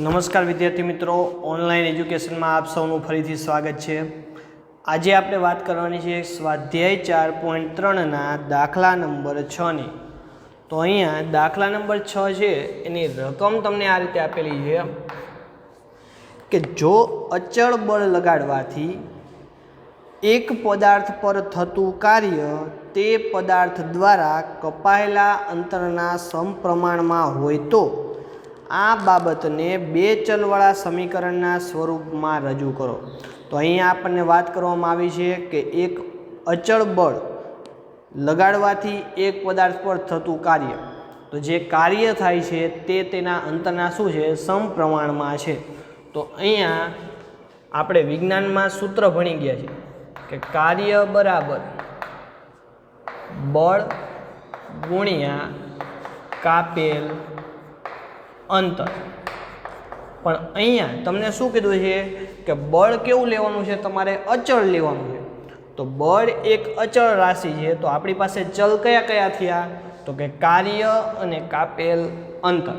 નમસ્કાર વિદ્યાર્થી મિત્રો, ઓનલાઈન એજ્યુકેશનમાં આપ સૌનું ફરીથી સ્વાગત છે। આજે આપણે વાત કરવાની છે સ્વાધ્યાય 4.3ના દાખલા નંબર 6ની। તો અહીંયા દાખલા નંબર 6 છે એની રકમ તમને આ રીતે આપેલી છે કે જો અચળ બળ લગાડવાથી એક પદાર્થ પર થતું કાર્ય તે પદાર્થ દ્વારા કપાયેલા અંતરના સમપ્રમાણમાં હોય તો આ બાબતને બે ચલવાળા સમીકરણના સ્વરૂપમાં રજૂ કરો। તો અહીંયા આપણને વાત કરવામાં આવી છે કે એક અચળ બળ લગાડવાથી એક પદાર્થ પર થતું કાર્ય, તો જે કાર્ય થાય છે તે તેના અંતરના શું છે, સમપ્રમાણમાં છે। તો અહીંયા આપણે વિજ્ઞાનમાં સૂત્ર ભણી ગયા છે કે કાર્ય બરાબર બળ ગુણ્યા કાપેલ અંતર। પણ અહીંયા તમને શું કીધું છે કે બળ કેવું લેવાનું છે, તમારે અચળ લેવાનું છે। તો બળ એક અચળ રાશિ છે, તો આપણી પાસે ચલ કયા કયા થયા, તો કે કાર્ય અને કાપેલ અંતર।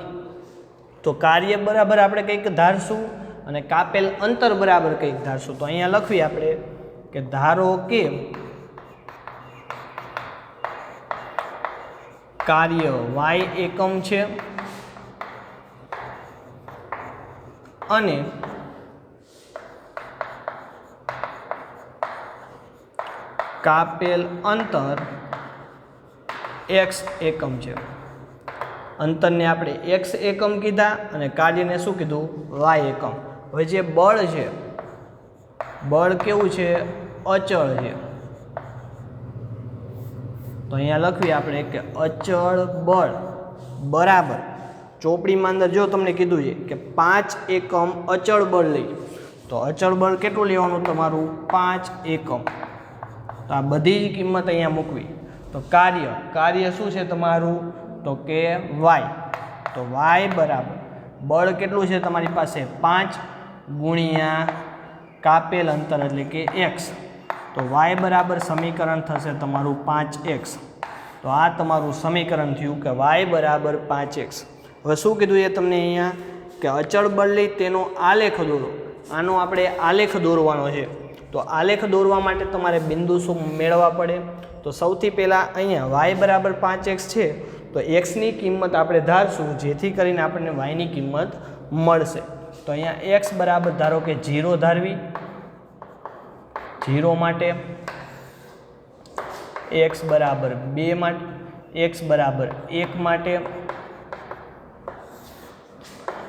તો કાર્ય બરાબર આપણે કંઈક ધારશું અને કાપેલ અંતર બરાબર કંઈક ધારશું। તો અહીંયા લખવી આપણે કે ધારો કે કાર્ય y એકમ છે અને કાપેલ અંતર x એકમ છે। અંતરને આપણે x એકમ કીધા અને કાર્યને શું કીધું, y એકમ। હવે જે બળ છે, બળ કેવું છે, અચળ છે। તો અહીંયા લખવી આપણે કે અચળ બળ બરાબર, ચોપડીમાં અંદર જો તમને કીધું છે કે 5 એકમ અચળ બળ લઈ, તો અચળ બળ કેટલું લેવાનું તમારું, 5 એકમ। તો આ બધી જ કિંમત અહીંયા મૂકવી। તો કાર્ય શું છે તમારું, તો કે y। તો y બરાબર બળ કેટલું છે તમારી પાસે, 5 ગુણ્યા કાપેલ અંતર એટલે કે x। તો y બરાબર સમીકરણ થશે તમારું 5x। તો આ તમારું સમીકરણ થયું કે y બરાબર 5x। હવે શું કીધું એ તમને અહીંયા કે અચળ બળ લઈ તેનો આલેખ દોરો। આનો આપણે આલેખ દોરવાનો છે। તો આલેખ દોરવા માટે તમારે બિંદુ શું મેળવવા પડે, તો સૌથી પહેલાં અહીંયા y બરાબર 5x છે, તો xની કિંમત આપણે ધારશું જેથી કરીને આપણને yની કિંમત મળશે। તો અહીંયા x બરાબર ધારો કે 0 ધારવી, 0 માટે x બરાબર 2 માટે, x બરાબર 1 માટે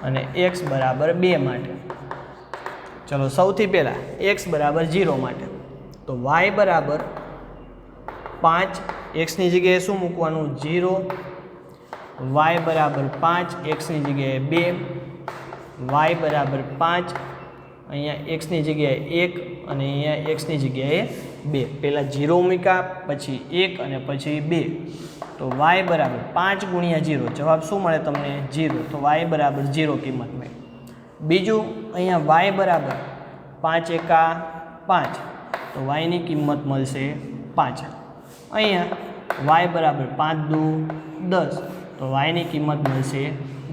અને x બરાબર 2 માટે। ચલો સૌથી પહેલાં x બરાબર 0 માટે, તો y બરાબર 5, xની જગ્યાએ શું મૂકવાનું, 0, y બરાબર 5, xની જગ્યાએ 2, y બરાબર 5, અહીંયા xની જગ્યાએ 1 અને અહીંયા xની જગ્યાએ 2। પહેલાં 0 મૂક્યા, પછી 1 અને પછી 2। તો y બરાબર 5 ગુણ્યા 0, જવાબ શું મળે તમને, 0। તો y બરાબર 0 કિંમત મળે। બીજું અહીંયા y બરાબર 5 એકા 5, તો yની કિંમત મળશે 5। અહીંયા y બરાબર 5 દુ 10, તો yની કિંમત મળશે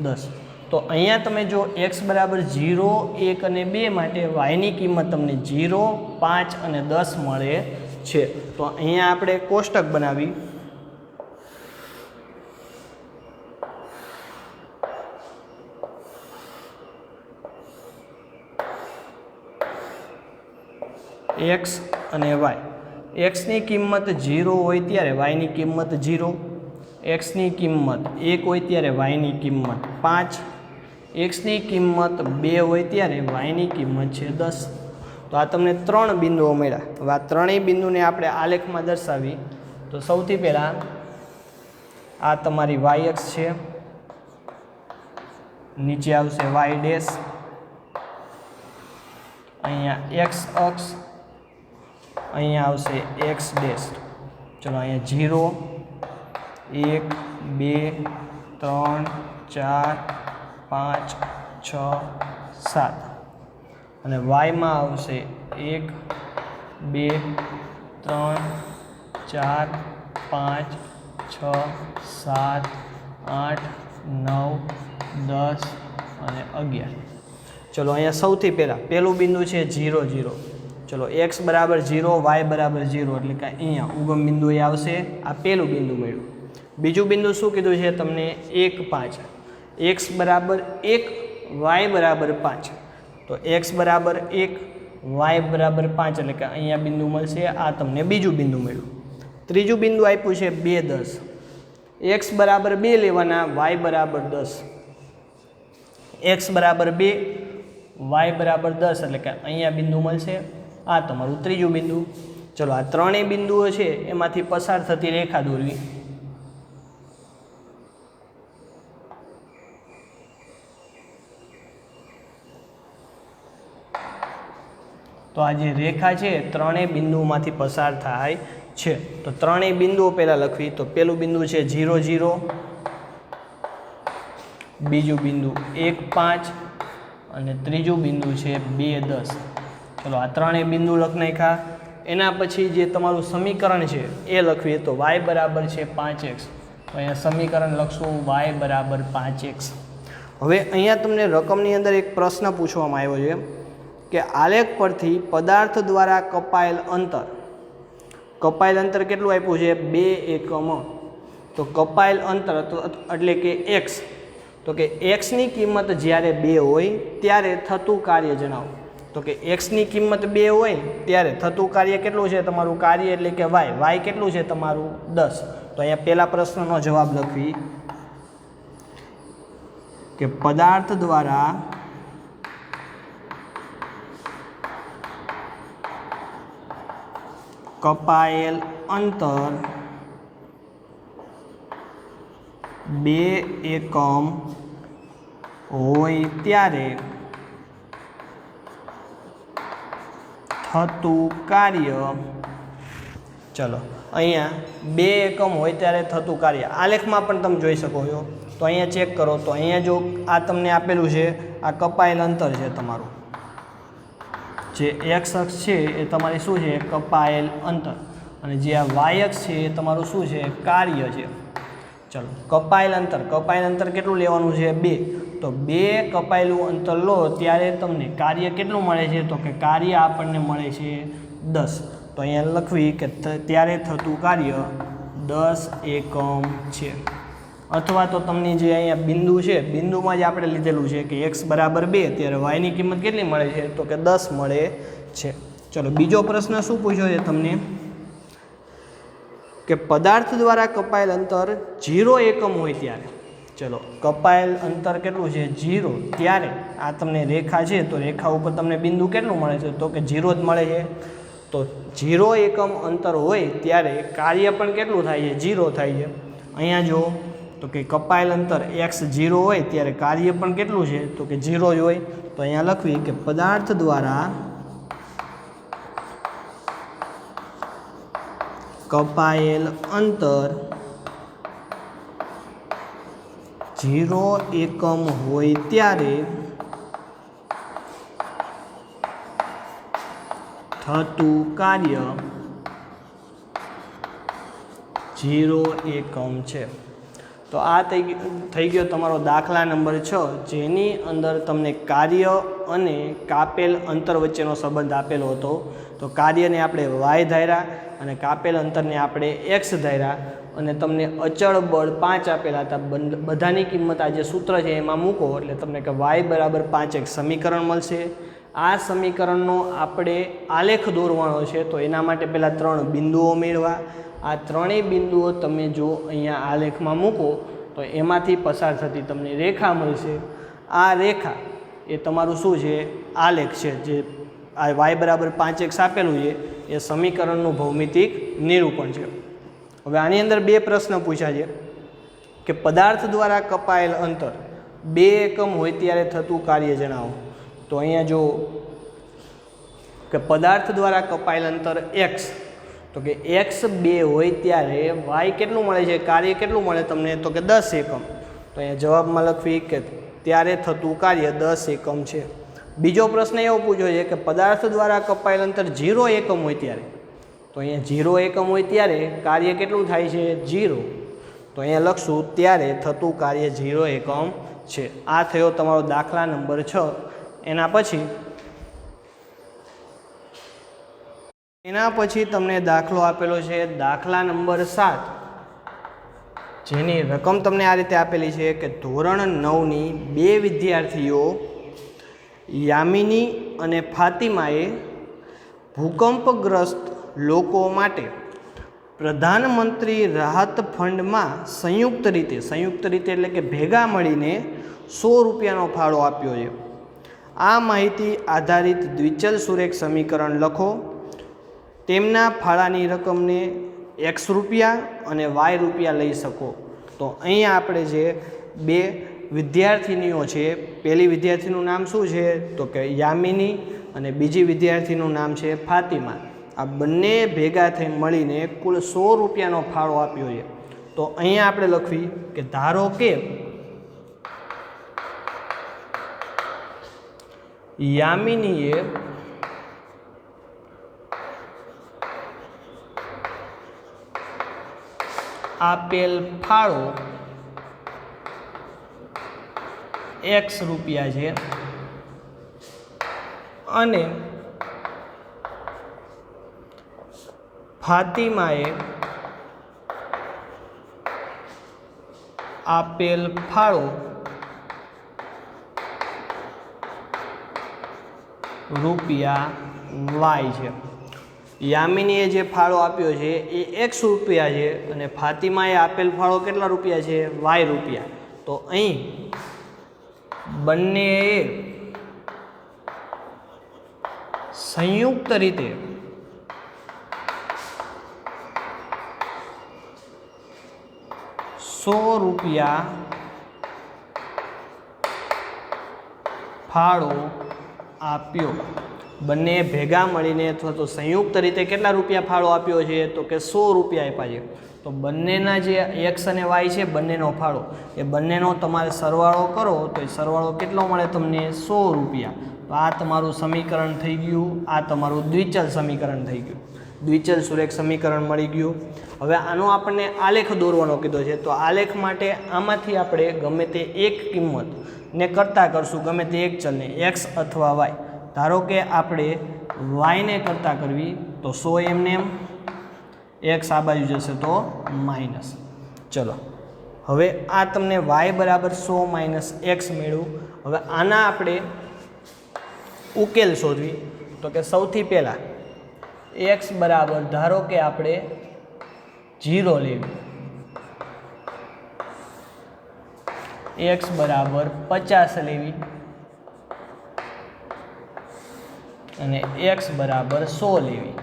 10। તો અહીંયા તમે જો x બરાબર 0, 1 અને 2 માટે yની કિંમત તમને 0, 5 અને 10 મળે છે। તો અહીંયા આપણે કોષ્ટક બનાવી, x અને y। xની કિંમત 0 હોય ત્યારે yની કિંમત 0, xની કિંમત 1 હોય ત્યારે yની કિંમત 5, xની કિંમત 2 હોય ત્યારે yની કિંમત છે 10। તો આ તમને 3 બિંદુઓ મળ્યા। હવે આ ત્રણેય બિંદુને આપણે આલેખમાં દર્શાવી, તો સૌથી પહેલાં આ તમારી y અક્ષ છે, નીચે આવશે y ડેશ, અહીંયા x અક્ષ, અહીંયા આવશે x ડેશ। ચલો અહીંયા 0, 1, 2, 3, 4, 5, 6, 7 અને વાયમાં આવશે 1, 2, 3, 4, 5, 6, 7, 8, 9, 10 અને 11. ચલો અહીંયા સૌથી પહેલું બિંદુ છે 0 0. ચલો x બરાબર 0, y બરાબર 0 એટલે કે અહીંયા ઉગમ બિંદુ એ આવશે. આ પહેલું બિંદુ મળ્યું. બીજું બિંદુ શું કીધું છે તમને? 1 5. x બરાબર 1, y બરાબર 5. તો x બરાબર 1, y બરાબર 5 એટલે કે અહીંયા બિંદુ મળશે. આ તમને બીજું બિંદુ મળ્યું. ત્રીજું બિંદુ આપ્યું છે 2 10. x બરાબર 2 લેવાના, y બરાબર 10. x બરાબર 2, y બરાબર 10 એટલે કે અહીંયા બિંદુ મળશે. આ તમારું ત્રીજું બિંદુ. ચલો આ ત્રણેય બિંદુઓ છે એમાંથી પસાર થતી રેખા દોરવી. તો આ જે રેખા છે ત્રણેય બિંદુઓમાંથી પસાર થાય છે. તો ત્રણેય બિંદુઓ પહેલાં લખવી. તો પહેલું બિંદુ છે 0 0, બીજું બિંદુ 1 5 અને ત્રીજું બિંદુ છે 2 10. ચલો આ ત્રણેય બિંદુ લખ નાખ્યા. એના પછી જે તમારું સમીકરણ છે એ લખવીએ. તો y બરાબર છે 5x. તો અહીંયા સમીકરણ લખશું y બરાબર 5x. હવે અહીંયા તમને રકમની અંદર એક પ્રશ્ન પૂછવામાં આવ્યો છે કે આલેખ પરથી પદાર્થ દ્વારા કપાયેલ અંતર કેટલું આપ્યું છે? 2 એકમ. તો કપાયેલ અંતર એટલે કે x. તો કે xની કિંમત જ્યારે 2 હોય ત્યારે થતું કાર્ય જણાવો. તો કે xની કિંમત 2 હોય ત્યારે થતું કાર્ય કેટલું છે? તમારું કાર્ય એટલે કે y કેટલું છે તમારું? 10. તો અહીંયા પહેલા પ્રશ્નનો જવાબ લખવી કે પદાર્થ દ્વારા કપાયેલ અંતર 2 એકમ હોય ત્યારે થતું કાર્ય. ચલો અહીંયા 2 એકમ હોય ત્યારે થતું કાર્ય આલેખમાં પણ તમે જોઈ શકો છો. તો અહીંયા ચેક કરો. તો અહીંયા જો આ તમને આપેલું છે, આ કપાયેલ અંતર છે તમારું. જે x અક્ષ છે એ તમારી શું છે? કપાયેલ અંતર. અને જે આ y અક્ષ છે એ તમારું શું છે? કાર્ય છે. ચલો કપાયેલ અંતર કેટલું લેવાનું છે? 2. તો 2 કપાયેલું અંતર લો ત્યારે તમને કાર્ય કેટલું મળે છે? તો કે કાર્ય આપણને મળે છે 10. તો અહીંયા લખવી કે ત્યારે થતું કાર્ય 10 એકમ છે. અથવા તો તમને જે અહીંયા બિંદુ છે, બિંદુમાં જ આપણે લીધેલું છે કે x બરાબર 2 ત્યારે yની કિંમત કેટલી મળે છે? તો કે 10 મળે છે. ચલો બીજો પ્રશ્ન શું પૂછ્યો છે તમને કે પદાર્થ દ્વારા કપાયેલ અંતર 0 એકમ હોય ત્યારે. ચલો કપાયેલ અંતર કેટલું છે? 0. ત્યારે આ તમને રેખા છે તો રેખા ઉપર તમને બિંદુ કેટલું મળે છે? તો કે 0 જ મળે છે. તો 0 એકમ અંતર હોય ત્યારે કાર્ય પણ કેટલું થાય છે? 0 થાય છે. અહીંયા જો તો કે કપાયેલ અંતર x 0 હોય ત્યારે કાર્ય પણ કેટલું છે? તો કે 0 જ હોય. તો અહીંયા લખવી કે પદાર્થ દ્વારા કપાયેલ અંતર 0 એકમ હોય ત્યારે થતું કાર્ય 0 એકમ છે. તો આ થઈ ગયો તમારો દાખલા નંબર 6, જેની અંદર તમને કાર્ય અને કાપેલ અંતર વચ્ચેનો સંબંધ આપેલો હતો. તો કાર્યને આપણે y ધાર્યા અને કાપેલ અંતરને આપણે x ધાર્યા અને તમને અચળ બળ 5 આપેલા હતા. બધાની કિંમત આ જે સૂત્ર છે એમાં મૂકો એટલે તમને કે y બરાબર 5x સમીકરણ મળશે. આ સમીકરણનો આપણે આલેખ દોરવાનો છે. તો એના માટે પહેલાં 3 બિંદુઓ મેળવા. આ ત્રણેય બિંદુઓ તમે જો અહીંયા આલેખમાં મૂકો તો એમાંથી પસાર થતી તમને રેખા મળશે. આ રેખા એ તમારું શું છે? આલેખ છે. જે આ y બરાબર 5x આપેલું છે એ સમીકરણનું ભૌમિતિક નિરૂપણ છે. હવે આની અંદર 2 પ્રશ્ન પૂછ્યા છે કે પદાર્થ દ્વારા કપાયેલ અંતર 2 એકમ હોય ત્યારે થતું કાર્ય જણાવો. તો અહીંયા જો કે પદાર્થ દ્વારા કપાયેલ અંતર x, તો કે x 2 હોય ત્યારે y કેટલું મળે છે? કાર્ય કેટલું મળે તમને? તો કે 10 એકમ. તો અહીંયા જવાબમાં લખવી કે ત્યારે થતું કાર્ય 10 એકમ છે. બીજો પ્રશ્ન એવો પૂછ્યો છે કે પદાર્થ દ્વારા કપાયેલ અંતર 0 એકમ હોય ત્યારે. તો અહીંયા 0 એકમ હોય ત્યારે કાર્ય કેટલું થાય છે? 0. તો અહીંયા લખશું ત્યારે થતું કાર્ય 0 એકમ છે। આ થયો તમારો દાખલા નંબર 6। એના પછી તમને દાખલો આપેલો છે દાખલા નંબર 7, જેની રકમ તમને આ રીતે આપેલી છે કે ધોરણ 9ની 2 વિદ્યાર્થીઓ યામિની અને ફાતિમાએ ભૂકંપગ્રસ્ત લોકો માટે પ્રધાનમંત્રી રાહત ફંડમાં સંયુક્ત રીતે એટલે કે ભેગા મળીને 100 રૂપિયાનો ફાળો આપ્યો છે। આ માહિતી આધારિત દ્વિચલ સુરેખ સમીકરણ લખો। તેમના ફાળાની રકમને x રૂપિયા અને y રૂપિયા લઈ શકો। તો અહીંયા આપણે જે 2 વિદ્યાર્થીનીઓ છે, પહેલી વિદ્યાર્થીનું નામ શું છે તો કે યામિની અને બીજી વિદ્યાર્થીનું નામ છે ફાતિમા। આ બંને ભેગા થઈ મળીને કુલ 100 રૂપિયાનો ફાળો આપ્યો છે। તો અહીંયા આપણે લખવી કે ધારો કે યામિનીએ આપેલ ફાળો x રૂપિયા છે અને ફાતિમાએ આપેલ ફાળો રૂપિયા y છે। યામિનીએ જે ફાળો આપ્યો છે એ x રૂપિયા છે અને ફાતિમાએ આપેલ ફાળો કેટલા રૂપિયા છે y રૂપિયા। તો અહીં બંનેએ સંયુક્ત રીતે ₹100 ફાળો આપ્યો। બંને ભેગા મળીને અથવા તો સંયુક્ત રીતે કેટલા રૂપિયા ફાળો આપ્યો છે તો કે 100 રૂપિયા આપ્યા છે। તો બંનેના જે x અને y છે બંનેનો ફાળો એ બંનેનો તમારે સરવાળો કરો તો એ સરવાળો કેટલો મળે તમને 100 રૂપિયા। તો આ તમારું સમીકરણ થઈ ગયું, આ તમારું દ્વિચલ સમીકરણ થઈ ગયું, દ્વિચલ સુરેખ સમીકરણ મળી ગયું। હવે આનો આપણને આલેખ દોરવાનો કીધો છે। તો આલેખ માટે આમાંથી આપણે ગમે તે એક કિંમતને કરતા કરશું, ગમે તે એક ચલને x અથવા y। ધારો કે આપણે y ને કરતા કરવી તો 100 એમને એમ, x આ બાજુ જશે તો માઇનસ। ચલો હવે આ તમને y બરાબર 100 માઇનસ x મેળવું। હવે આના આપણે ઉકેલ શોધવી તો કે સૌથી પહેલાં x બરાબર ધારો કે આપણે 0 લેવી, x બરાબર 50 લેવી અને x બરાબર 100 લેવી।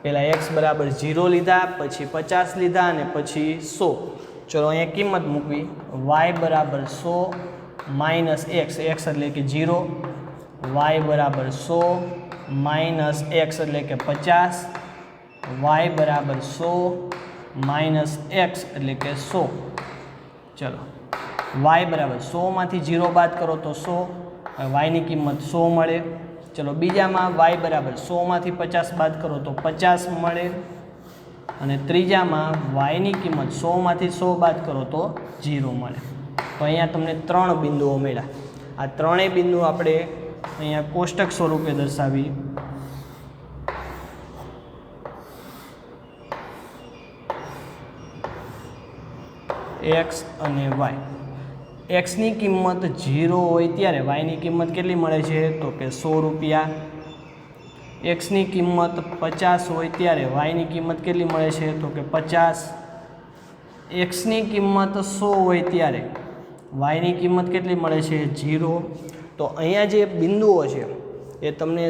પહેલાં x બરાબર 0 લીધા, પછી 50 લીધા અને પછી 100। ચલો અહીંયા કિંમત મૂકવી, y બરાબર 100 માઇનસ x એટલે કે 0, y બરાબર 100 માઇનસ x એટલે કે 50, y બરાબર 100 માઇનસ x એટલે કે 100। ચલો y બરાબર 100માંથી 0 બાદ કરો તો 100, y ની કિંમત 100 મળે। ચલો બીજામાં y બરાબર 100માંથી 50 બાદ કરો તો 50 મળે અને ત્રીજામાં y ની કિંમત 100માંથી 100 બાદ કરો તો 0 મળે। તો અહીંયા તમને 3 બિંદુઓ મળ્યા। આ ત્રણેય બિંદુ આપણે અહીંયા કોષ્ટક સ્વરૂપે દર્શાવી। x અને y, x ની કિંમત 0 હોય ત્યારે y ની કિંમત કેટલી મળે છે તો કે 100 રૂપિયા, x ની કિંમત 50 હોય ત્યારે y ની કિંમત કેટલી મળે છે તો કે 50, x ની કિંમત 100 હોય ત્યારે y ની કિંમત કેટલી મળે છે 0। તો અહીંયા જે બિંદુઓ છે એ તમને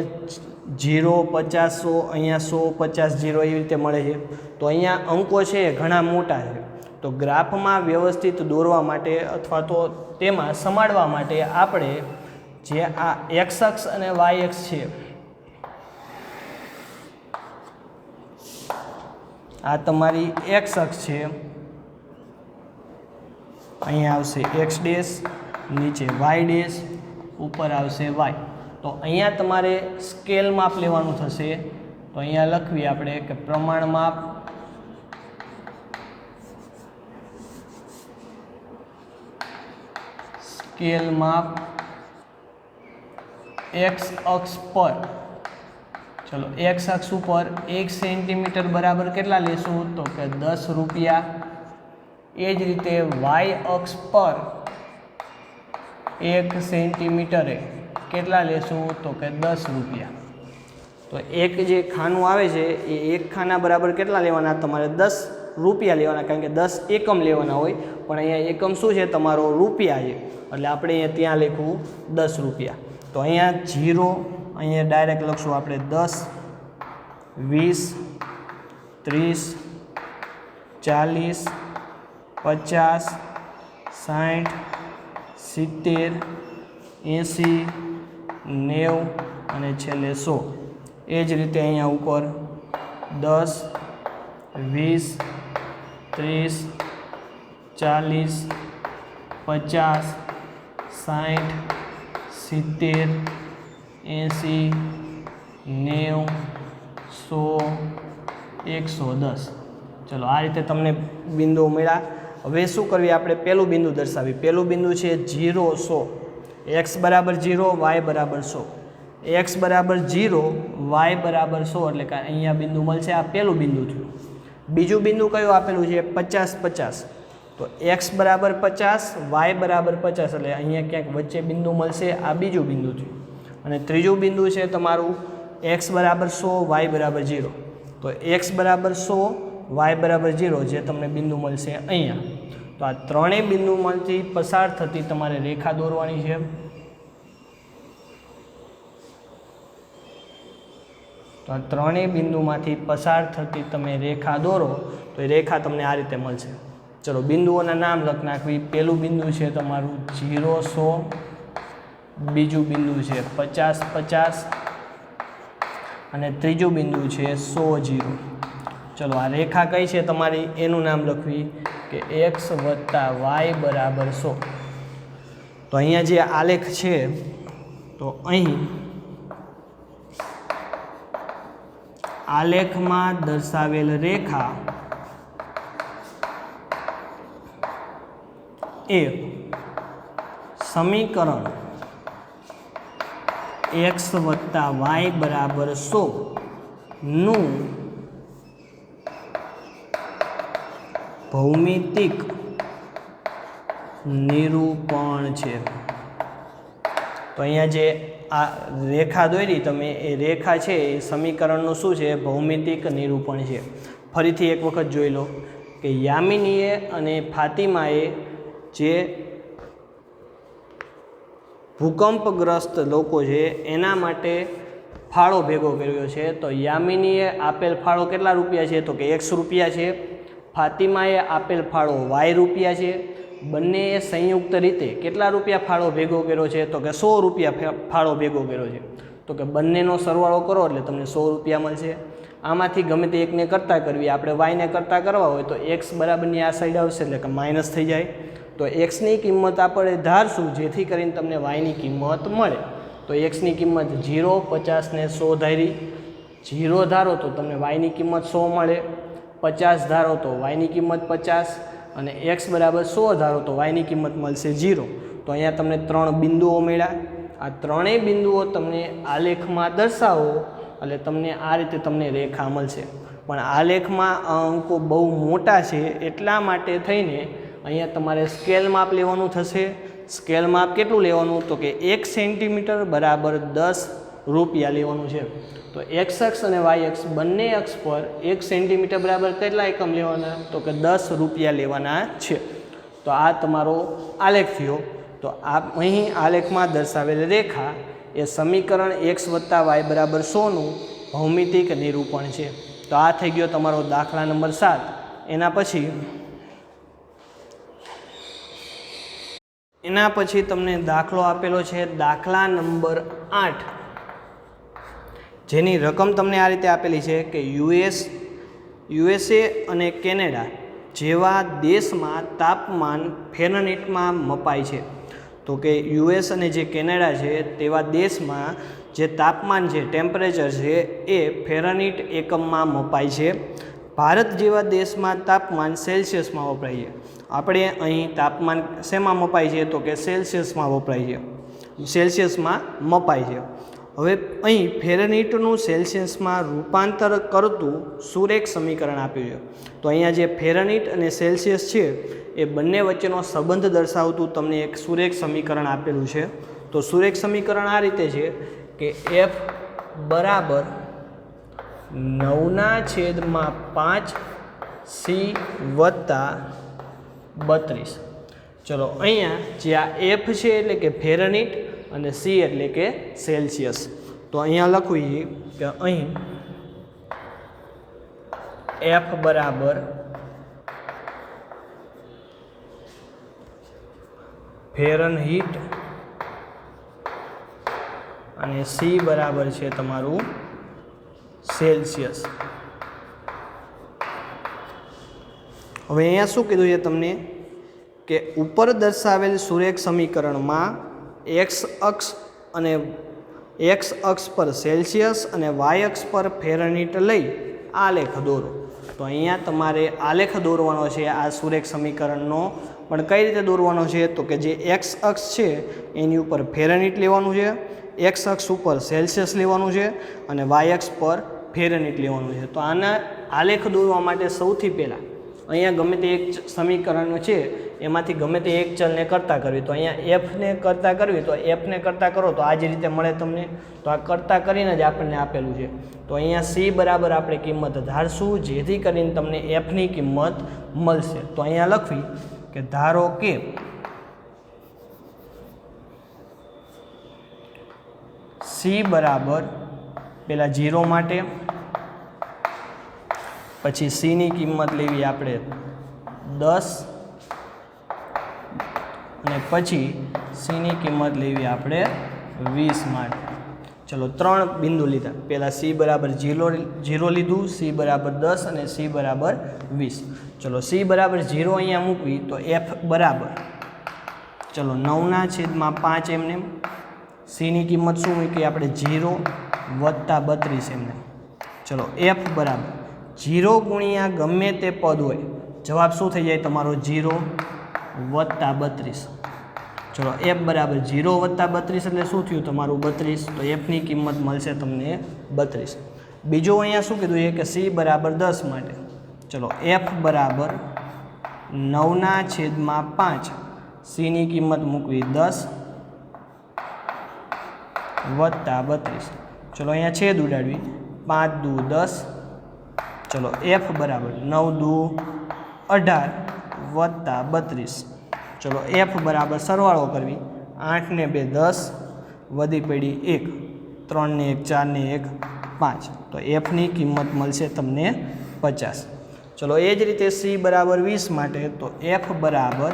0, 50, 100, અહીંયા 100, 50, 0 એવી રીતે મળે છે। તો અહીંયા અંકો છે એ ઘણા મોટા છે। તો ગ્રાફમાં વ્યવસ્થિત દોરવા માટે અથવા તો તેમાં સમાડવા માટે આપણે જે આ x અક્ષ અને y અક્ષ છે, આ તમારી x અક્ષ છે, અહીંયા આવશે x ડેશ, નીચે y ડેશ, ઉપર આવશે y। તો અહીંયા તમારે સ્કેલ માપ લેવાનું થશે। તો અહીંયા લખવી આપણે કે પ્રમાણ માપ સ્કેલ માપ એક્સ અક્ષ પર, ચલો એક્સ અક્ષ ઉપર 1 સેન્ટીમીટર બરાબર કેટલા લેશું તો કે 10 રૂપિયા. એ જ રીતે વાય અક્ષ પર 1 સેન્ટીમીટરે કેટલા લેશું તો કે 10 રૂપિયા. તો એક જે ખાનું આવે છે એ એક ખાના બરાબર કેટલા લેવાના તમારે 10 રૂપિયા લેવાના, કારણ કે 10 એકમ લેવાના હોય, પણ અહીંયા એકમ શું છે તમારો રૂપિયા છે, એટલે આપણે અહીંયા ત્યાં લખવું 10 રૂપિયા. તો અહીંયા 0, અહીંયા ડાયરેક્ટ લખશું આપણે 10, 20, 30, 40, 50, 60, 70, 80, 90 અને છેલ્લે 100. એ જ રીતે અહીંયા ઉપર 10, 20, 30, 40, 50, 60, 70, 80, 90, 100, 110. ચલો આ રીતે તમને બિંદુઓ મળ્યા. હવે શું કરવી આપણે પહેલું બિંદુ દર્શાવી. પહેલું બિંદુ છે 0, 100. x બરાબર 0, y બરાબર 100. x બરાબર 0, y બરાબર 100 એટલે કે અહીંયા બિંદુ મળશે. આ પહેલું બિંદુ થયું. બીજું બિંદુ કયું આપેલું છે 50, 50. તો x બરાબર 50, y બરાબર 50 એટલે અહીંયા ક્યાંક વચ્ચે બિંદુ મળશે. આ બીજું બિંદુ થયું. અને ત્રીજું બિંદુ છે તમારું x બરાબર 100, y બરાબર 0. તો x બરાબર 100, y બરાબર 0 જે તમને બિંદુ મળશે અહીંયા. તો આ ત્રણેય બિંદુમાંથી પસાર થતી તમારે રેખા દોરવાની છે. તો આ ત્રણેય બિંદુમાંથી પસાર થતી તમે રેખા દોરો તો એ રેખા તમને આ રીતે મળશે. ચલો બિંદુઓના નામ લખ નાખવી. પહેલું બિંદુ છે તમારું 0, 100, બીજું બિંદુ છે 50, 50 અને ત્રીજું બિંદુ છે 100, 0. ચલો આ રેખા કઈ છે તમારી એનું નામ લખવી કે x + y બરાબર 100. તો અહીંયા જે આલેખ છે તો અહીં આલેખમાં દર્શાવેલ રેખા એ સમીકરણ x + y બરાબર 100 નું ભૌમિતિક નિરૂપણ છે. તો અહીંયા જે આ રેખા દોરી તમે એ રેખા છે એ સમીકરણનું શું છે ભૌમિતિક નિરૂપણ છે. ફરીથી એક વખત જોઈ લો કે યામિનીએ અને ફાતિમાએ જે ભૂકંપગ્રસ્ત લોકો છે એના માટે ફાળો ભેગો કર્યો છે. તો યામિનીએ આપેલ ફાળો કેટલા રૂપિયા છે તો કે 100 રૂપિયા છે. ફાતિમાએ આપેલ ફાળો y રૂપિયા છે. બંનેએ સંયુક્ત રીતે કેટલા રૂપિયા ફાળો ભેગો કર્યો છે તો કે 100 રૂપિયા ફાળો ભેગો કર્યો છે. તો કે બંનેનો સરવાળો કરો એટલે તમને 100 રૂપિયા મળશે. આમાંથી ગમે તે એકને કરતાં કરવી, આપણે વાયને કરતાં કરવા હોય તો x બરાબરની આ સાઈડ આવશે એટલે કે માઇનસ થઈ જાય. તો એક્સની કિંમત આપણે ધારશું જેથી કરીને તમને વાયની કિંમત મળે. તો એક્સની કિંમત 0, 50 ને 100 ધારી. 0 ધારો તો તમને વાયની કિંમત 100 મળે. 50 ધારો તો વાયની કિંમત 50 અને x બરાબર 100 ધારો તો વાયની કિંમત મળશે 0. તો અહીંયા તમને 3 બિંદુઓ મળ્યા. આ ત્રણેય બિંદુઓ તમને આલેખમાં દર્શાવો એટલે તમને આ રીતે તમને રેખા મળશે. પણ આલેખમાં અંકો બહુ મોટા છે એટલા માટે થઈને અહીંયા તમારે સ્કેલ માપ લેવાનું થશે. સ્કેલ માપ કેટલું લેવાનું તો કે 1 સેન્ટીમીટર બરાબર 10 રૂપિયા લેવાનું છે. તો એક્સ અક્ષ અને વાય અક્ષ બંને અક્ષ પર 1 સેન્ટીમીટર બરાબર કેટલા એકમ લેવાના તો કે 10 રૂપિયા લેવાના છે. તો આ તમારો આલેખ થયો. તો આ અહીં આલેખમાં દર્શાવેલ રેખા એ સમીકરણ x + y બરાબર 100 નું ભૌમિતિક નિરૂપણ છે. તો આ થઈ ગયો તમારો દાખલા નંબર 7. એના પછી તમને દાખલો આપેલો છે દાખલા નંબર 8, જેની રકમ તમને આ રીતે આપેલી છે કે યુએસએ અને કેનેડા જેવા દેશમાં તાપમાન ફેરનહીટમાં મપાય છે. તો કે યુએસ અને જે કેનેડા છે તેવા દેશમાં જે તાપમાન છે ટેમ્પરેચર છે એ ફેરનહીટ એકમમાં મપાય છે. ભારત જેવા દેશમાં તાપમાન સેલ્સિયસમાં વપરાય છે. આપણે અહીં તાપમાન શેમાં મપાય છે તો કે સેલ્સિયસમાં વપરાય છે, સેલ્સિયસમાં મપાય છે. હવે અહીં ફેરનહીટનું સેલ્સિયસમાં રૂપાંતર કરતું સુરેખ સમીકરણ આપ્યું છે. તો અહીંયા જે ફેરનહીટ અને સેલ્સિયસ છે એ બંને વચ્ચેનો સંબંધ દર્શાવતું તમને એક સુરેખ સમીકરણ આપેલું છે. તો સુરેખ સમીકરણ આ રીતે છે કે F બરાબર 9/5 C વત્તા 32. ચલો અહીંયા જે આ F છે એટલે કે ફેરનહીટ અને C એટલે કે સેલ્સિયસ. તો અહીંયા લખવું કે અહીં F બરાબર ફેરનહીટ અને C બરાબર છે તમારું સેલ્સિયસ. હવે અહીંયા શું કીધું છે તમને કે ઉપર દર્શાવેલ સુરેખ સમીકરણમાં x અક્ષ પર સેલ્સિયસ અને y અક્ષ પર ફેરનહીટ લઈ આલેખ દોરો. તો અહીંયા તમારે આલેખ દોરવાનો છે આ સુરેખ સમીકરણનો. પણ કઈ રીતે દોરવાનો છે તો કે જે x અક્ષ છે એની ઉપર ફેરનહીટ લેવાનું છે, x અક્ષ ઉપર સેલ્સિયસ લેવાનું છે અને y અક્ષ પર ફેરનહીટ લેવાનું છે. તો આના આલેખ દોરવા માટે સૌથી પહેલાં અહીંયા ગમે તે એક સમીકરણ છે એમાંથી ગમે તે એક ચલને કરતા કરવી. તો અહીંયા એફને કરતા કરવી તો એફને કરતા કરો તો આ જ રીતે મળે તમને. તો આ કરતા કરીને જ આપણને આપેલું છે. તો અહીંયા સી બરાબર આપણે કિંમત ધારશું જેથી કરીને તમને એફની કિંમત મળશે. તો અહીંયા લખવી કે ધારો કે સી બરાબર પહેલાં 0 માટે, પછી સીની કિંમત લેવી આપણે 10 અને પછી સીની કિંમત લેવી આપણે 20 માટે. ચલો 3 બિંદુ લીધા. પહેલાં સી બરાબર 0 લીધું, સી બરાબર 10 અને સી બરાબર 20. ચલો સી બરાબર 0 અહીંયા મૂકવી તો એફ બરાબર ચલો 9/5 એમને. સીની કિંમત શું મૂકી આપણે 0 વત્તા 32 એમને. ચલો એફ બરાબર 0 ગુણ્યા ગમે તે પદ હોય, જવાબ શું થઈ જાય તમારો 0 વત્તા 32. ચલો એફ બરાબર 0 વત્તા 32 એટલે શું થયું તમારું 32. તો એફની કિંમત મળશે તમને 32. બીજો અહીંયા શું કીધું છે કે સી બરાબર 10 માટે. ચલો એફ બરાબર 9/5 સીની કિંમત મૂકવી 10 વત્તા 32. ચલો અહીંયા છેદ ઉડાડવી, 5 દુ 10. ચલો એફ બરાબર 9 દુ 18 વત્તા 32. ચલો એફ બરાબર સરવાળો કરવી, 8 ને 2 10 વધી પડી 1, 3 ને 1 4 ને 1 5. તો એફની કિંમત મળશે તમને 50. ચલો એ જ રીતે સી બરાબર 20 માટે. તો એફ બરાબર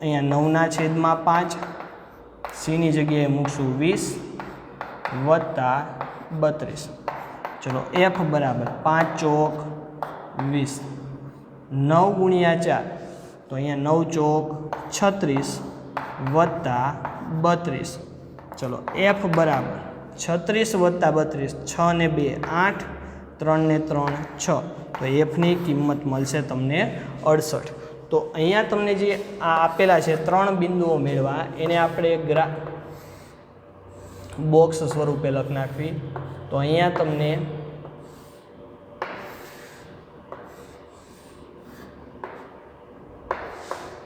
અહીંયા 9/5 સીની જગ્યાએ મૂકશું 20 વત્તા 32. ચલો એફ બરાબર 5 ચોક 20, 9 ગુણ્યા 4 તો અહીંયા 9 ચોક 36 વત્તા 32. ચલો એફ બરાબર 36 વત્તા 32, 6 ને 2 8, 3 ને 3 6. તો એફની કિંમત મળશે તમને 68. તો અહીંયા તમને જે આ આપેલા છે 3 બિંદુઓ મેળવા એને આપણે બોક્સ સ્વરૂપે લખી નાખવી. તો અહીંયા તમને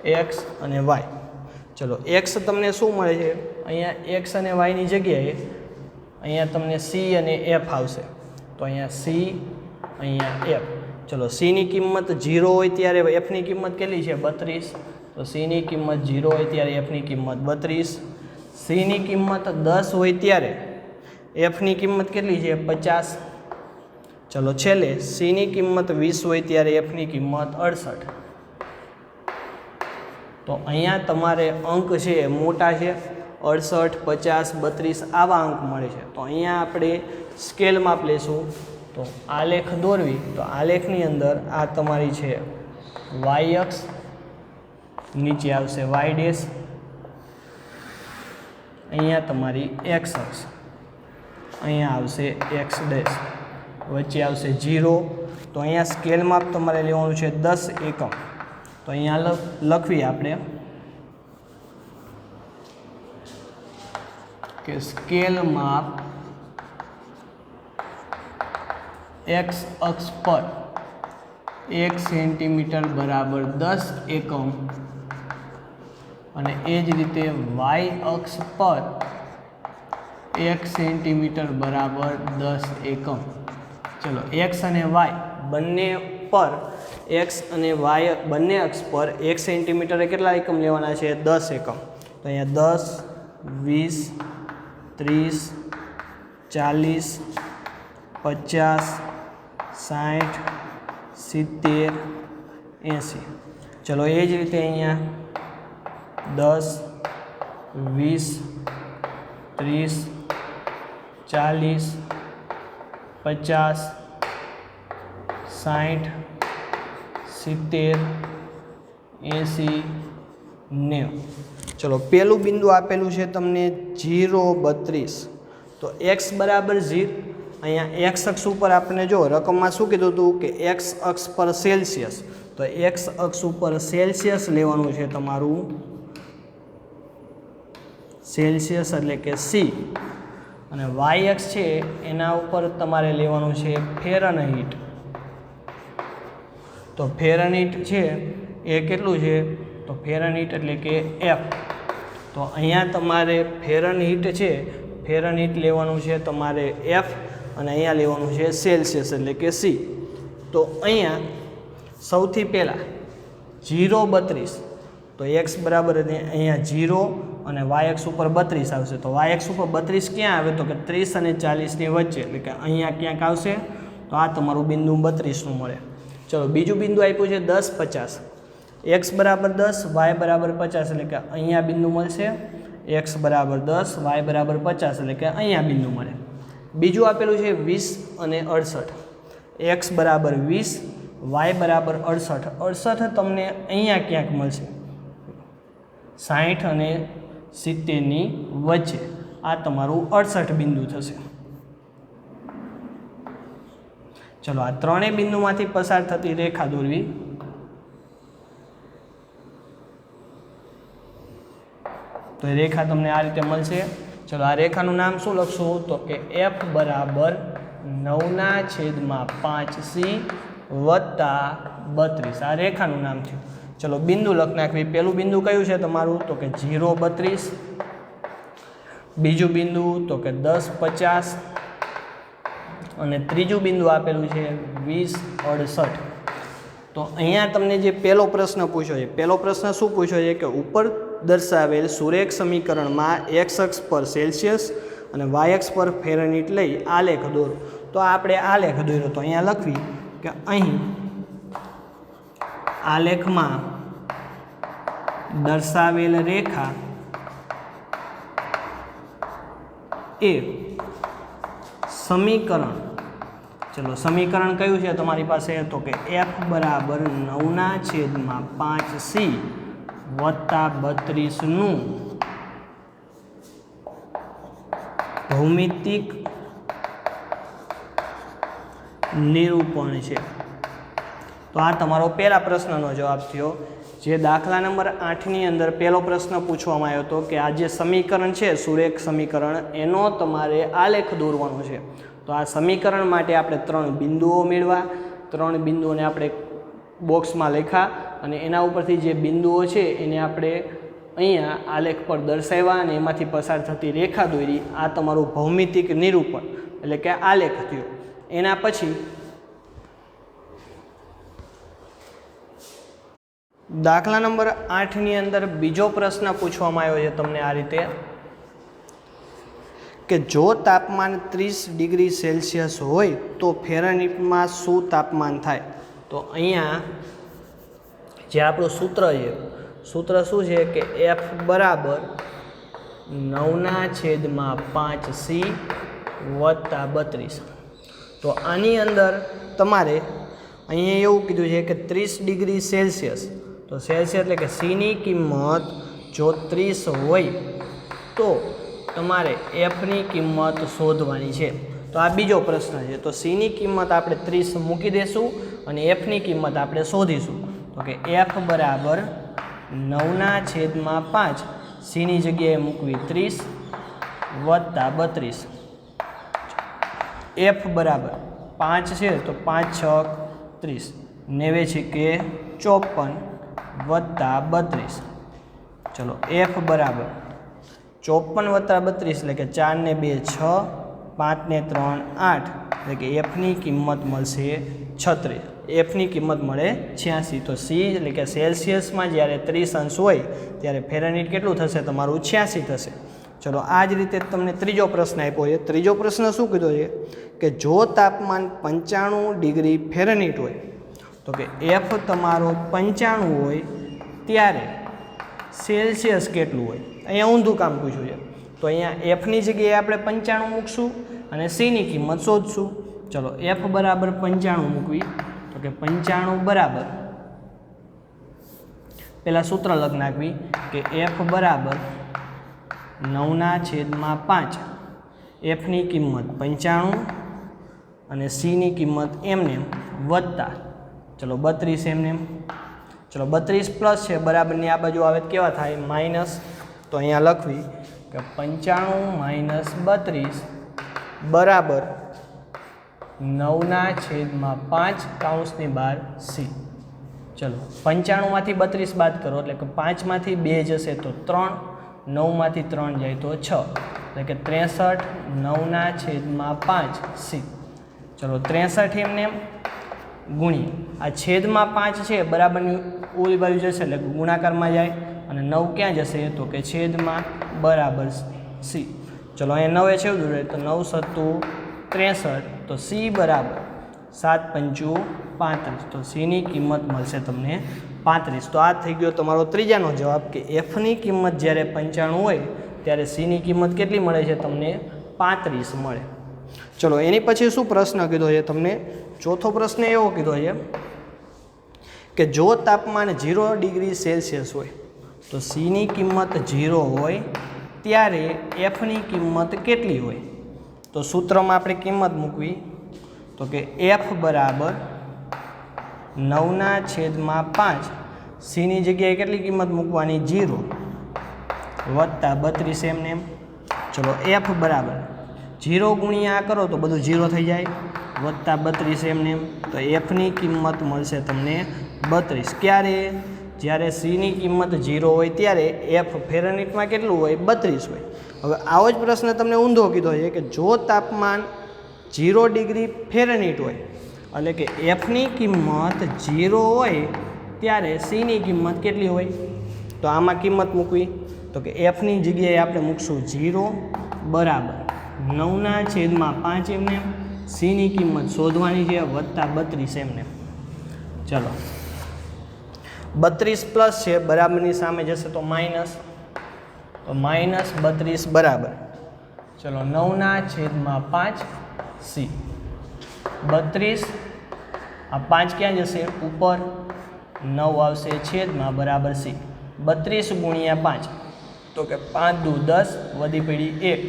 એક્સ અને વાય. ચલો એક્સ તમને શું મળે છે અહીંયા એક્સ અને વાયની જગ્યાએ અહીંયા તમને સી અને એફ આવશે. તો અહીંયા સી અહીંયા એફ. ચલો સીની કિંમત 0 હોય ત્યારે એફની કિંમત કેટલી છે 32. તો સીની કિંમત 0 હોય ત્યારે એફની કિંમત 32. સીની કિંમત 10 હોય ત્યારે એફની કિંમત કેટલી છે 50. ચલો છેલ્લે સીની કિંમત 20 હોય ત્યારે એફની કિંમત 68. તો અહીંયા તમારે અંક છે એ મોટા છે, 68 50 32 આવા અંક મળે છે. તો અહીંયા આપણે સ્કેલ માપ લેશું. તો આલેખ દોરવી તો આલેખની અંદર આ તમારી છે વાય અક્ષ, નીચે આવશે વાય ડેશ, અહીંયા તમારી એક્સ અક્ષ, અહીંયા આવશે એક્સ ડેશ, વચ્ચે આવશે 0. તો અહીંયા સ્કેલ માપ તમારે લેવાનું છે 10 એકમ. તો અહીંયા લખવી આપણે કે સ્કેલ માપ x અક્ષ પર 1 સેન્ટીમીટર બરાબર 10 એકમ અને એ જ રીતે y અક્ષ પર 1 સેન્ટીમીટર બરાબર 10 એકમ. ચલો x અને y બંને પર x અને y બંને અક્ષ પર 1 સેન્ટીમીટરે કેટલા એકમ લેવાના છે? 10 એકમ. તો અહીંયા 10, 20, 30, 40, 50, 60, 70, 80. ચલો એ જ રીતે અહીંયા 10, 20, 30, 40, 50, 60, 70, 80, 90. ચલો પેલું બિંદુ આપેલું છે તમને 0, 32. તો x બરાબર 0. અહીંયા x અક્ષ ઉપર આપણે જો રકમમાં શું કીધું હતું કે x અક્ષ પર સેલ્સિયસ, તો x અક્ષ ઉપર સેલ્સિયસ લેવાનું છે તમારું, સેલ્સિયસ એટલે કે C. અને y અક્ષ છે એના ઉપર તમારે લેવાનું છે ફેરનહીટ. તો ફેરનહીટ છે એ કેટલું છે? તો ફેરનહીટ એટલે કે F. તો અહીંયા તમારે ફેરનહીટ છે, ફેરનહીટ લેવાનું છે તમારે F અને અહીંયા લેવાનું છે સેલ્સિયસ એટલે કે C. તો અહીંયા સૌથી પહેલાં 0, 32. તો x બરાબર અહીંયા 0 અને y અક્ષ ઉપર 32 આવશે. તો y અક્ષ ઉપર 32 ક્યાં આવે? તો કે 30 અને 40ની વચ્ચે, એટલે કે અહીંયા ક્યાંક આવશે. તો આ તમારું બિંદુ 32નું મળે. ચલો બીજું બિંદુ આપ્યું છે 10, 50. x બરાબર 10, y બરાબર 50, એટલે કે અહીંયા બિંદુ મળશે. x બરાબર 10, y બરાબર 50, એટલે કે અહીંયા બિંદુ મળે. બીજું આપેલું છે 20 અને 68. x બરાબર 20, y બરાબર 68. 68 તમને અહીંયા ક્યાંક મળશે 60 અને 70ની વચ્ચે. આ તમારું 68 બિંદુ થશે. ચલો આ ત્રણેય બિંદુમાંથી પસાર થતી રેખા દોરવી. તો એ રેખા તમને આ રીતે મળશે. ચલો આ રેખાનું નામ શું લખશું? તો કે f બરાબર 9/5c વત્તા 32. આ રેખાનું નામ થયું. ચલો બિંદુ લખ નાખવી. પહેલું બિંદુ કયું છે તમારું? તો કે 0, 32. બીજું બિંદુ તો કે 10, 50. અને ત્રીજું બિંદુ આપેલું છે 20, 68. તો અહીંયા તમને જે પહેલો પ્રશ્ન પૂછ્યો છે, પહેલો પ્રશ્ન શું પૂછ્યો છે કે ઉપર દર્શાવેલ સુરેખ સમીકરણમાં x અક્ષ પર સેલ્સિયસ અને y અક્ષ પર ફેરનહીટ લઈ આલેખ દોરો. તો આપણે આલેખ દોર્યો. તો અહીંયા લખવી કે અહીં આલેખમાં દર્શાવેલ રેખા એ સમીકરણ, ચલો સમીકરણ કયું છે તમારી પાસે? તો કે f બરાબર 9/5c વત્તા 32નું ભૌમિતિક નિરૂપણ છે. તો આ તમારો પહેલા પ્રશ્નનો જવાબ થયો. જે દાખલા નંબર 8ની અંદર પહેલો પ્રશ્ન પૂછવામાં આવ્યો હતો કે આ જે સમીકરણ છે સુરેખ સમીકરણ, એનો તમારે આલેખ દોરવાનો છે. તો આ સમીકરણ માટે આપણે 3 બિંદુઓ મેળવા, 3 બિંદુઓને આપણે બોક્સમાં લખ્યા અને એના ઉપરથી જે બિંદુઓ છે એને આપણે અહીંયા આલેખ પર દર્શાવ્યા અને એમાંથી પસાર થતી રેખા દોરી. આ તમારું ભૌમિતિક નિરૂપણ એટલે કે આલેખ થયું. એના પછી દાખલા નંબર 8ની અંદર બીજો પ્રશ્ન પૂછવામાં આવ્યો છે તમને આ રીતે કે જો તાપમાન 30 ડિગ્રી સેલ્સિયસ હોય તો ફેરનહીટમાં શું તાપમાન થાય? તો અહીંયા જે આપણું સૂત્ર છે, સૂત્ર શું છે કે f બરાબર 9/5c વત્તા 32. તો આની અંદર તમારે અહીંયા એવું કીધું છે કે 30 ડિગ્રી સેલ્સિયસ, તો સેલ્સિયસ એટલે કે સીની કિંમત જો 30 હોય તો તમારે એફની કિંમત શોધવાની છે. તો આ બીજો પ્રશ્ન છે. તો સીની કિંમત આપણે 30 મૂકી દઈશું અને એફની કિંમત આપણે શોધીશું. તો તો કે f બરાબર 9/5 સીની જગ્યાએ મૂકવી 30 વત્તા 32. f બરાબર 5 છે તો 5 6 30, 90 કે 54 વત્તા 32. ચલો f બરાબર 54 વત્તા 32 એટલે કે 4 ને 2 6, 5 ને 3 8, એટલે કે એફની કિંમત મળશે 36. એફની કિંમત મળે 86. તો સી એટલે કે સેલ્સિયસમાં જ્યારે 30 અંશ હોય ત્યારે ફેરનહીટ કેટલું થશે? તમારું 86 થશે. ચલો આ જ રીતે તમને ત્રીજો પ્રશ્ન આપ્યો છે. ત્રીજો પ્રશ્ન શું કીધો છે કે જો તાપમાન 95 ડિગ્રી ફેરનહીટ હોય તો કે એફ તમારો 95 હોય ત્યારે સેલ્સિયસ કેટલું હોય? અહીંયા ઊંધું કામ પૂછ્યું છે. તો અહીંયા એફની જગ્યાએ આપણે 95 મૂકશું અને સીની કિંમત શોધશું. ચલો એફ બરાબર 95 મૂકવી તો કે 95 બરાબર પહેલાં સૂત્ર લખી નાખવી કે એફ બરાબર 9/5 એફની કિંમત 95 અને સીની કિંમત એમને વત્તા ચલો 32 એમને. ચલો 32 પ્લસ છે બરાબરની આ બાજુ આવે કેવા થાય? માઇનસ. તો અહીંયા લખવી કે 95 - 32 બરાબર 9/5 કૌંસની બહાર સી. ચલો 95માંથી 32 બાદ કરો એટલે કે 5માંથી 2 જશે તો 3, 9માંથી 3 જાય તો 6, એટલે કે 63 9/5 સી. ચલો 63 એમને ગુણ્યા આ છેદમાં 5 છે બરાબરની ઓલી બાજુ જશે એટલે ગુણાકારમાં જાય અને 9 ક્યાં જશે? તો કે છેદમાં બરાબર સી. ચલો અહીંયા 9 છે એવું તો 9 × 7 = 63. તો સી બરાબર 7 × 5 = 35. તો સીની કિંમત મળશે તમને 35. તો આ થઈ ગયો તમારો ત્રીજાનો જવાબ કે એફની કિંમત જ્યારે 95 હોય ત્યારે સીની કિંમત કેટલી મળે છે? તમને 35 મળે. ચલો એની પછી શું પ્રશ્ન કીધો છે તમને? ચોથો પ્રશ્ન એવો કીધો છે કે જો તાપમાન 0 ડિગ્રી સેલ્સિયસ હોય તો સીની કિંમત 0 હોય ત્યારે એફની કિંમત કેટલી હોય? તો સૂત્રમાં આપણે કિંમત મૂકવી તો કે એફ બરાબર 9/5 સીની જગ્યાએ કેટલી કિંમત મૂકવાની? 0 વત્તા 32 એમને. ચલો એફ બરાબર 0 ગુણ્યા કરો તો બધું 0 થઈ જાય વત્તા 32 એમને. તો એફની કિંમત મળશે તમને 32. ક્યારે? જ્યારે સીની કિંમત 0 હોય ત્યારે એફ ફેરનહીટમાં કેટલું હોય? 32 હોય. હવે આવો જ પ્રશ્ન તમને ઊંધો કીધો છે કે જો તાપમાન 0 ડિગ્રી ફેરનહીટ હોય એટલે કે એફની કિંમત 0 હોય ત્યારે સીની કિંમત કેટલી હોય? તો આમાં કિંમત મૂકવી તો કે એફની જગ્યાએ આપણે મૂકશું 0 બરાબર 9/5 એમને. સીની કિંમત શોધવાની છે વત્તા 32 એમને. ચલો 32 પ્લસ છે બરાબરની સામે જશે તો માઇનસ. તો -32 બરાબર ચલો 9/5 સી. 32 આ 5 ક્યાં જશે? ઉપર. 9 આવશે છેદમાં બરાબર સી. 32 ગુણ્યા 5 તો કે 5 દુ 10 વધી પડી 1,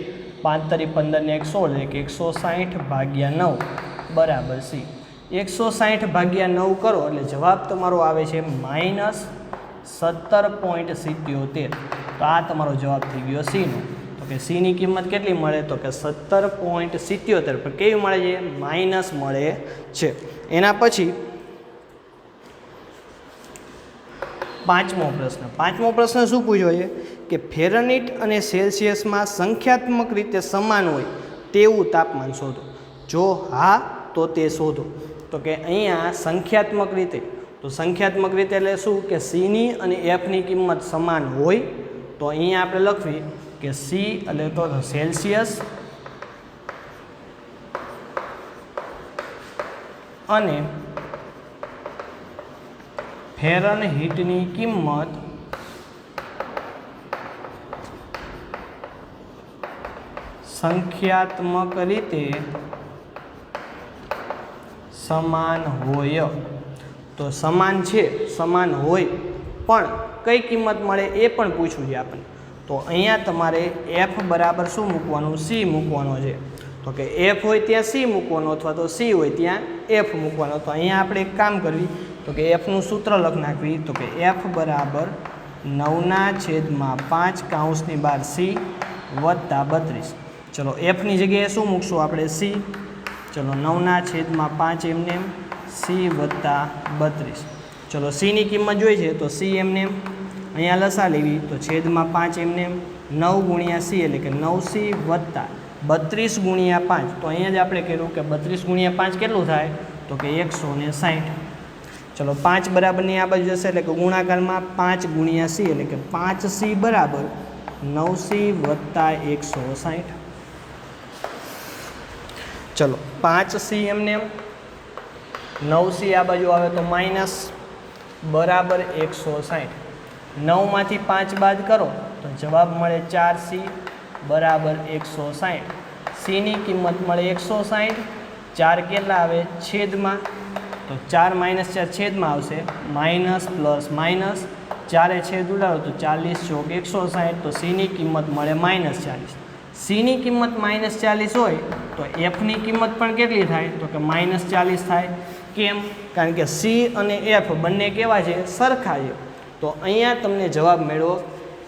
5 તરી 15 ને 1 16 એટલે કે 160/9 બરાબર સી. 160/9 કરો એટલે જવાબ તમારો આવે છે -17.77. તો આ તમારો જવાબ થઈ ગયો સીનો. તો કે સીની કિંમત કેટલી મળે? તો કે 17.77. પણ કેવી મળે છે? માઇનસ મળે છે. એના પછી પાંચમો પ્રશ્ન શું પૂછ્યો છે કે ફેરનહીટ અને સેલ્સિયસમાં સંખ્યાત્મક રીતે સમાન હોય તેવું તાપમાન શોધો. જો હા તો તે શોધો. તો કે અહીંયા સંખ્યાત્મક રીતે, તો સંખ્યાત્મક રીતે એટલે શું કે સીની અને એફની કિંમત સમાન હોય. તો અહીંયા આપણે લખવી કે સી એટલે તો સેલ્સિયસ અને ફેરનહીટની કિંમત સંખ્યાત્મક રીતે સમાન હોય. તો સમાન છે, સમાન હોય પણ કઈ કિંમત મળે એ પણ પૂછવું છે આપણને. તો અહીંયા તમારે એફ બરાબર શું મૂકવાનું? સી મૂકવાનો છે. તો કે એફ હોય ત્યાં સી મૂકવાનો અથવા તો સી હોય ત્યાં એફ મૂકવાનો. તો અહીંયા આપણે એક કામ કરવી તો કે એફનું સૂત્ર લખ નાખવી તો કે એફ બરાબર 9/5 કૌંસની બહાર સી વત્તા 32. ચલો એફની જગ્યાએ શું મૂકશું આપણે સી. ચલો 9/5 એમને એમ સી વત્તા 32. ચલો સીની કિંમત જોઈ છે તો સી એમને એમ અહીંયા લસા લેવી તો છેદમાં 5 એમને એમ 9 ગુણ્યા સી એટલે કે 9c વત્તા 32 ગુણ્યા 5. તો અહીંયા જ આપણે કહેલું કે 32 ગુણ્યા 5 કેટલું થાય તો કે 160. ચલો 5 બરાબરની આ બાજુ જશે એટલે કે ગુણાકારમાં 5 ગુણ્યા સી એટલે કે 5c બરાબર 9c વત્તા 160. ચલો 5c એમને એમ 9c આ બાજુ આવે તો માઇનસ બરાબર 160. 9માંથી 5 બાદ કરો તો જવાબ મળે 4c બરાબર 160. સીની કિંમત મળે 160. 4 કેટલા આવે છેદમાં તો 4 - 4 છેદમાં આવશે માઇનસ પ્લસ માઇનસ 4 છેદ ઉડાડો તો 40 ચોક 160. તો સીની કિંમત મળે -40. સીની કિંમત -40 હોય તો એફની કિંમત પણ કેટલી થાય તો કે -40 થાય. કેમ? કારણ કે સી અને એફ બંને કેવા છે સરખા છે. તો અહીંયા તમને જવાબ મેળવો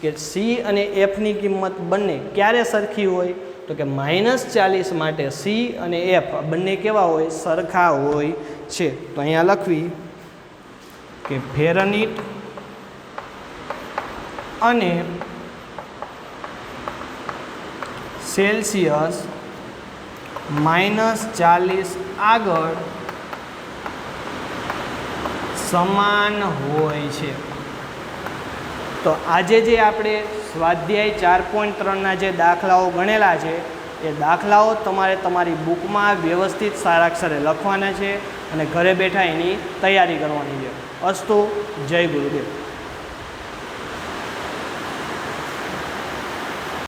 કે સી અને એફની કિંમત બંને ક્યારે સરખી હોય તો કે -40 માટે સી અને એફ બંને કેવા હોય સરખા હોય છે. તો અહીંયા લખવી કે ફેરનહીટ અને સેલ્સિયસ -40 આગળ સમાન હોય છે. તો આજે જે આપણે સ્વાધ્યાય 4.3ના જે દાખલાઓ ગણેલા છે એ દાખલાઓ તમારે તમારી બુકમાં વ્યવસ્થિત સારા અક્ષરે લખવાના છે અને ઘરે બેઠા એની તૈયારી કરવાની છે. અસ્તુ. જય ગુરુદેવ.